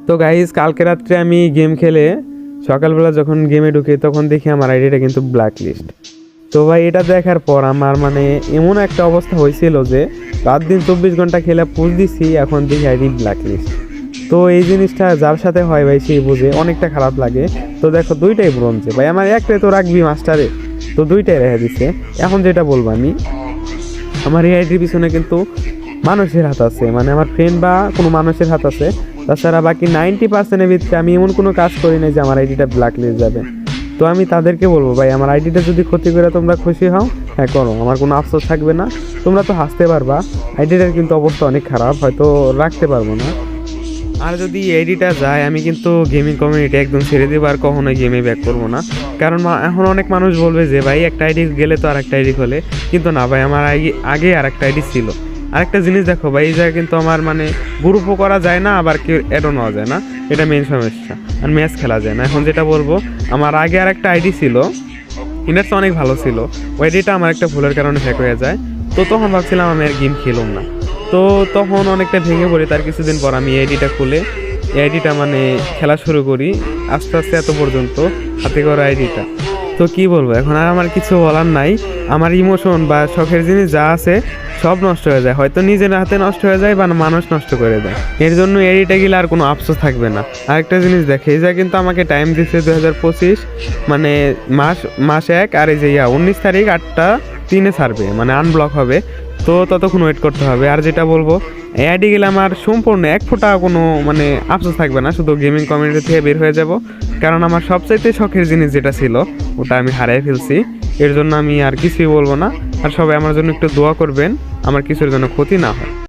তো গাইজ কালকে রাত্রে আমি গেম খেলে সকালবেলা যখন গেমে ঢুকি তখন দেখি আমার আইডিটা কিন্তু ব্ল্যাক লিস্ট। তো ভাই এটা দেখার পর আমার মানে এমন একটা অবস্থা হয়েছিল যে রাত দিন 24 ঘন্টা খেলে পুষ দিছি, এখন দেখি আইডি ব্ল্যাক লিস্ট। তো এই জিনিসটা যার সাথে হয় ভাই সেই বুঝে, অনেকটা খারাপ লাগে। তো দেখো দুইটাই ব্রোঞ্জে ভাই, আমার একটাই তো রাখবি মাস্টারে, তো দুইটাই রেখে দিচ্ছে। এখন যেটা বলবো আমি, আমার এই আইডির পিছনে কিন্তু মানুষের হাত আছে, মানে আমার ফ্রেন্ড বা কোনো মানুষের হাত আছে। তাছাড়া বাকি 90%-এর ভিতরে আমি এমন কোনো কাজ করি না যে আমার আইডিটা ব্ল্যাক লিস্ট যাবে। তো আমি তাদেরকে বলবো ভাই, আমার আইডিটা যদি ক্ষতি করে তোমরা খুশি হও, হ্যাঁ করো, আমার কোনো আফসোস থাকবে না। তোমরা তো হাসতে পারবা, আইডিটার কিন্তু অবস্থা অনেক খারাপ, হয়তো রাখতে পারবো না। আর যদি আইডিটা যায় আমি কিন্তু গেমিং কমিউনিটি একদম ছেড়ে দেবো, আর কখনোই গেমে ব্যাক করবো না। কারণ এখন অনেক মানুষ বলবে যে ভাই একটা আইডি গেলে তো আর একটা আইডি খোলে, কিন্তু না ভাই, আমার আগে আর একটা আইডি ছিল। আরেকটা জিনিস দেখো ভাই, এই জায়গায় কিন্তু আমার মানে গ্রুপও করা যায় না, আবার কেউ অ্যাডও নেওয়া যায় না, এটা মেন সমস্যা। আর ম্যাচ খেলা যায় না। এখন যেটা বলবো, আমার আগে আর একটা আইডি ছিল, ইন্টারটা অনেক ভালো ছিল, ওই আইডিটা আমার একটা ভুলের কারণে হ্যাক হয়ে যায়। তো তখন ভাবছিলাম আমি আর গেম খেলুম না। তো তখন অনেকটা ভেঙে পড়ি। তার কিছুদিন পর আমি আইডিটা খুলে এই আইডিটা মানে খেলা শুরু করি, আস্তে আস্তে এত পর্যন্ত হাতে করা আইডিটা। তো কি বলবো, এখন আর আমার কিছু বলার নাই। আমার ইমোশন বা শখের জিনিস যা আছে সব নষ্ট হয়ে যায়, হয়তো নিজের হাতে নষ্ট হয়ে যায় বা মানুষ নষ্ট করে দেয়। এর জন্য এডিটে গেলে আর কোনো আফসোস থাকবে না। আরেকটা জিনিস দেখে, এই যা কিন্তু আমাকে টাইম দিচ্ছে 2025 মানে মাস 1, আর এই যে 19 তারিখ 8টা 3 ছাড়বে, মানে আনব্লক হবে। তো ততক্ষণ ওয়েট করতে হবে। আর যেটা বলবো, এই আইডি গেলে আমার সম্পূর্ণ এক ফোঁটা কোনো মানে আফসোস থাকবে না, শুধু গেমিং কমিউনিটি থেকে বের হয়ে যাব। কারণ আমার সবচাইতে শখের জিনিস যেটা ছিল ওটা আমি হারিয়ে ফেলছি। এর জন্য আমি আর কিছুই বলবো না। আর সবাই আমার জন্য একটু দোয়া করবেন, আমার কিছুর জন্য ক্ষতি না হয়।